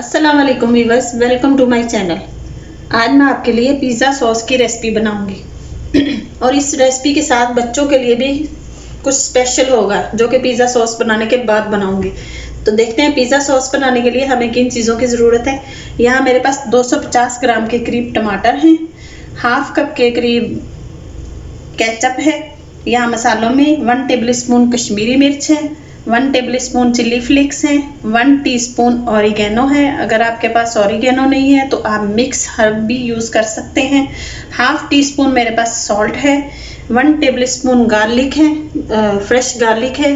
अस्सलाम वालेकुम viewers, welcome to my channel. आज मैं आपके लिए पिज़्ज़ा सॉस की रेसिपी बनाऊंगी और इस रेसिपी के साथ बच्चों के लिए भी कुछ स्पेशल होगा जो कि पिज़्ज़ा सॉस बनाने के बाद बनाऊंगी। तो देखते हैं पिज़्ज़ा सॉस बनाने के लिए हमें किन चीज़ों की ज़रूरत है। यहाँ मेरे पास 250 ग्राम के करीब टमाटर हैं, हाफ कप के करीब केचप है। यहाँ मसालों में 1 टेबल स्पून कश्मीरी मिर्च है, 1 टेबल स्पून चिली फ्लेक्स है, 1 टीस्पून ऑरिगेनो है। अगर आपके पास ऑरिगेनो नहीं है तो आप मिक्स हर्ब भी यूज़ कर सकते हैं। हाफ टी स्पून मेरे पास सॉल्ट है, 1 टेबल स्पून गार्लिक है, फ्रेश गार्लिक है,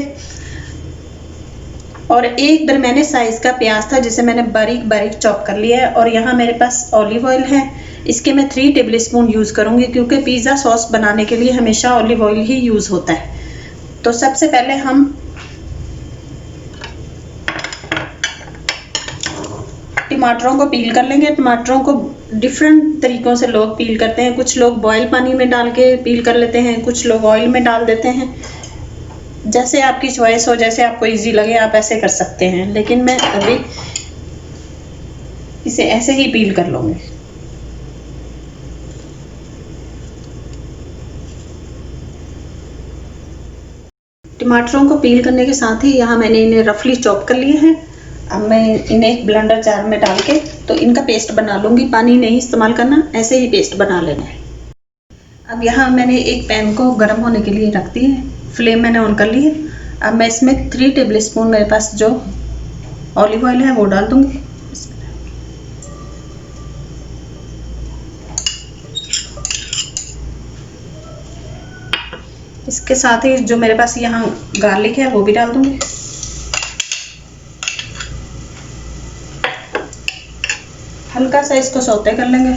और एक दरमियाने साइज का प्याज था जिसे मैंने बारीक बारीक चॉप कर लिया है। और यहाँ मेरे पास ऑलिव ऑयल है, इसके मैं 3 टेबल स्पून यूज़ करूँगी क्योंकि पिज़्ज़ा सॉस बनाने के लिए हमेशा ऑलिव ऑयल ही यूज़ होता है। तो सबसे पहले हम टमाटरों को पील कर लेंगे। टमाटरों को डिफरेंट तरीक़ों से लोग पील करते हैं। कुछ लोग बॉयल पानी में डाल के पील कर लेते हैं, कुछ लोग ऑयल में डाल देते हैं। जैसे आपकी चॉइस हो, जैसे आपको इजी लगे आप ऐसे कर सकते हैं, लेकिन मैं अभी इसे ऐसे ही पील कर लूँगी। टमाटरों को पील करने के साथ ही यहाँ मैंने इन्हें रफली चॉप कर लिए हैं। अब मैं इन्हें एक ब्लेंडर जार में डाल के तो इनका पेस्ट बना लूँगी। पानी नहीं इस्तेमाल करना, ऐसे ही पेस्ट बना लेना है। अब यहाँ मैंने एक पैन को गर्म होने के लिए रख दी है, फ्लेम मैंने ऑन कर ली है। अब मैं इसमें 3 टेबल स्पून मेरे पास जो ऑलिव ऑयल है वो डाल दूँगी। इसके साथ ही जो मेरे पास यहाँ गार्लिक है वो भी डाल दूँगी। हल्का सा इसको सौते कर लेंगे।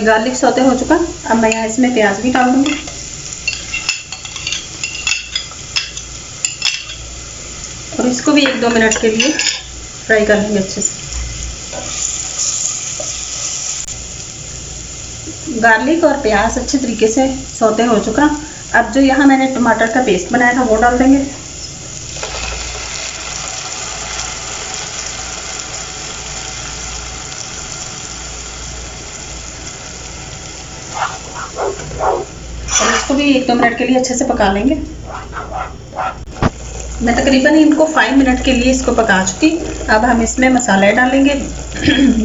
गार्लिक सौते हो चुका। अब मैं यहाँ इसमें प्याज भी डाल दूँगी और इसको भी 1-2 मिनट के लिए फ्राई कर लेंगे अच्छे से। गार्लिक और प्याज अच्छे तरीके से सौते हो चुका। अब जो यहाँ मैंने टमाटर का पेस्ट बनाया था वो डाल देंगे। और इसको भी 1-2 मिनट के लिए अच्छे से पका लेंगे। मैं तकरीबन इनको 5 मिनट के लिए इसको पका चुकी। अब हम इसमें मसाले डालेंगे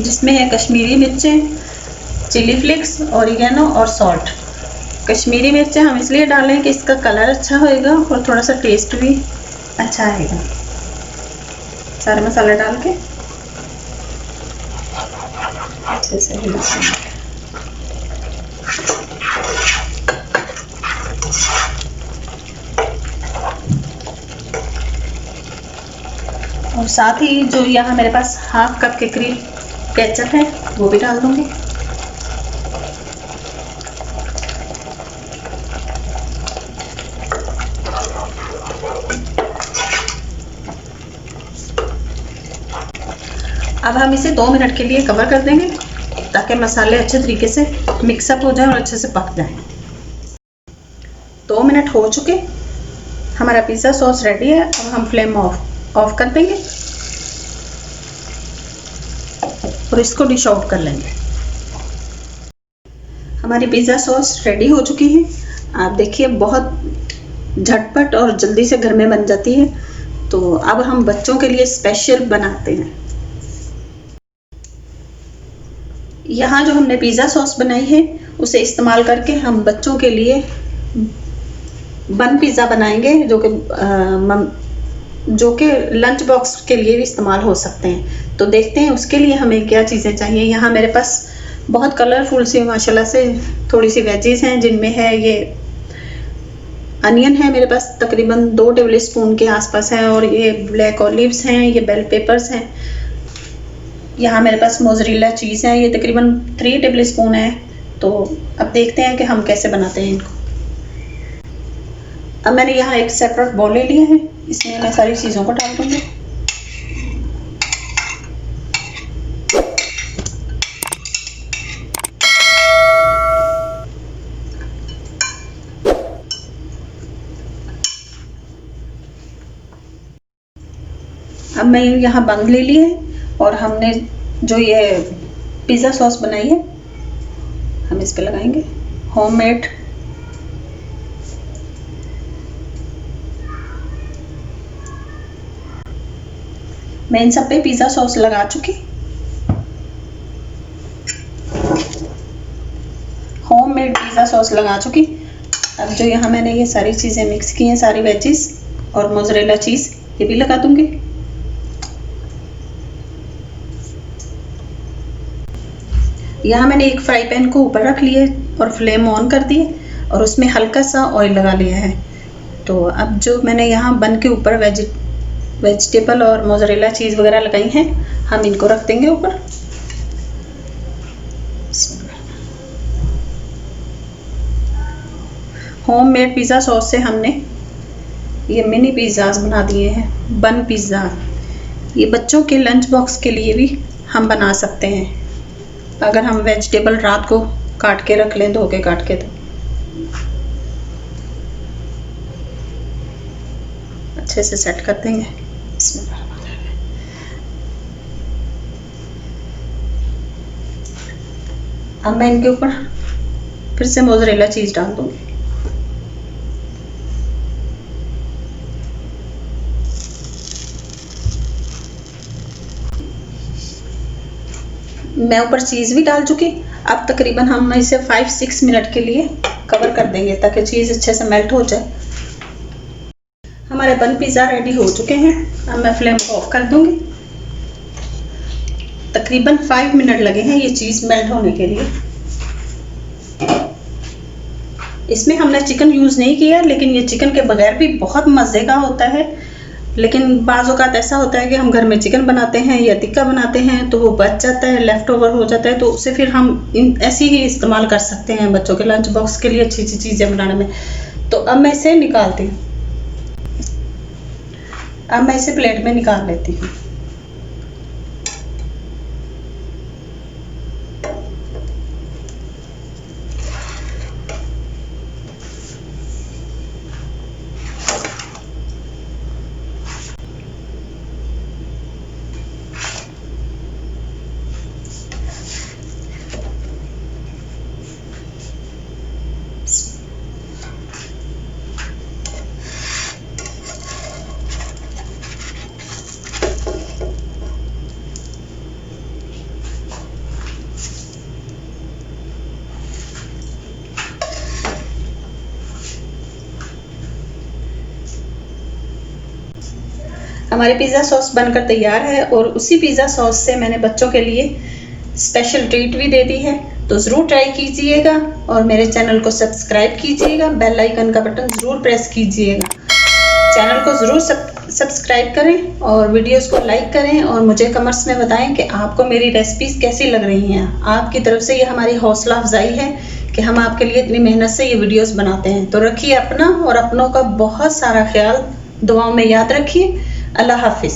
जिसमें है कश्मीरी मिर्चें, चिली फ्लेक्स, ऑरिगेनो और सॉल्ट। कश्मीरी मिर्चें हम इसलिए डालें कि इसका कलर अच्छा होएगा और थोड़ा सा टेस्ट भी अच्छा आएगा। सारे मसाले डाल के अच्छे से मिला देंगे। और साथ ही जो यहाँ मेरे पास हाफ कप के करीब केचप है वो भी डाल दूँगी। अब हम इसे 2 मिनट के लिए कवर कर देंगे ताकि मसाले अच्छे तरीके से मिक्सअप हो जाए और अच्छे से पक जाए। 2 मिनट हो चुके, हमारा पिज़्ज़ा सॉस रेडी है। अब हम फ्लेम ऑफ कर देंगे और इसको डिश आउट कर लेंगे। हमारी पिज़्ज़ा सॉस रेडी हो चुकी है। आप देखिए बहुत झटपट और जल्दी से घर में बन जाती है। तो अब हम बच्चों के लिए स्पेशल बनाते हैं। यहाँ जो हमने पिज़्ज़ा सॉस बनाई है उसे इस्तेमाल करके हम बच्चों के लिए बन पिज़्ज़ा बनाएंगे जो कि लंच बॉक्स के लिए भी इस्तेमाल हो सकते हैं। तो देखते हैं उसके लिए हमें क्या चीज़ें चाहिए। यहाँ मेरे पास बहुत कलरफुल सी माशाल्लाह से थोड़ी सी वेजीज हैं जिनमें है ये अनियन है मेरे पास तकरीबन 2 टेबल स्पून के आसपास है, और ये ब्लैक ऑलिव्स हैं, ये बेल पेपर्स हैं। यहाँ मेरे पास मोज़रेला चीज़ है, ये तकरीबन 3 टेबल स्पून है। तो अब देखते हैं कि हम कैसे बनाते हैं इनको। अब मैंने यहाँ एक सेपरेट बाउल ले लिया है, इसमें मैं सारी चीज़ों को डाल दूँगी। अब मैं यहाँ बंद ले ली है और हमने जो ये पिज़्ज़ा सॉस बनाई है हम इस पे लगाएंगे होममेड। मैं इन सब पे पिज़्ज़ा सॉस लगा चुकी, होममेड पिज़्ज़ा सॉस लगा चुकी। अब जो यहाँ मैंने ये सारी चीज़ें मिक्स की हैं, सारी वेजिस और मोज़रेला चीज़, ये भी लगा दूंगी। यहाँ मैंने एक फ्राई पैन को ऊपर रख लिया और फ्लेम ऑन कर दी और उसमें हल्का सा ऑयल लगा लिया है। तो अब जो मैंने यहाँ बन के ऊपर वेजिटेबल और मोज़रेला चीज़ वगैरह लगाई हैं, हम इनको रख देंगे ऊपर। होममेड पिज़्ज़ा सॉस से हमने ये मिनी पिज़्ज़ाज बना दिए हैं, बन पिज़्ज़ा। ये बच्चों के लंच बॉक्स के लिए भी हम बना सकते हैं अगर हम वेजिटेबल रात को काट के रख लें, धो के काट के। तो अच्छे से सेट कर देंगे। अब मैं इनके ऊपर फिर से मोज़रेला चीज़ डाल दूंगी। मैं ऊपर चीज़ भी डाल चुकी। अब तकरीबन हम इसे 5-6 मिनट के लिए कवर कर देंगे ताकि चीज़ अच्छे से मेल्ट हो जाए। हमारे बन पिज़्ज़ा रेडी हो चुके हैं। अब मैं फ्लेम को ऑफ कर दूंगी। तकरीबन 5 मिनट लगे हैं ये चीज़ मेल्ट होने के लिए। इसमें हमने चिकन यूज़ नहीं किया, लेकिन ये चिकन के बगैर भी बहुत मज़े का होता है। लेकिन बाज़ औक़ात ऐसा होता है कि हम घर में चिकन बनाते हैं या टिक्का बनाते हैं तो वो बच जाता है, लेफ़्ट ओवर हो जाता है, तो उसे फिर हम ऐसे ही इस्तेमाल कर सकते हैं बच्चों के लंच बॉक्स के लिए अच्छी अच्छी चीज़ें बनाने में। तो अब मैं इसे निकालती हूँ। अब मैं इसे प्लेट में निकाल लेती हूँ। हमारी पिज़्ज़ा सॉस बनकर तैयार है और उसी पिज़्ज़ा सॉस से मैंने बच्चों के लिए स्पेशल ट्रीट भी दे दी है। तो ज़रूर ट्राई कीजिएगा और मेरे चैनल को सब्सक्राइब कीजिएगा, बेल आइकन का बटन ज़रूर प्रेस कीजिएगा। चैनल को ज़रूर सब्सक्राइब करें और वीडियोस को लाइक करें और मुझे कमेंट्स में बताएं कि आपको मेरी रेसिपीज़ कैसी लग रही हैं। आपकी तरफ से ये हमारी हौसला अफजाई है कि हम आपके लिए इतनी मेहनत से ये वीडियोस बनाते हैं। तो रखिए अपना और अपनों का बहुत सारा ख्याल, दुआओं में याद रखिए। अल्लाह हाफिज़।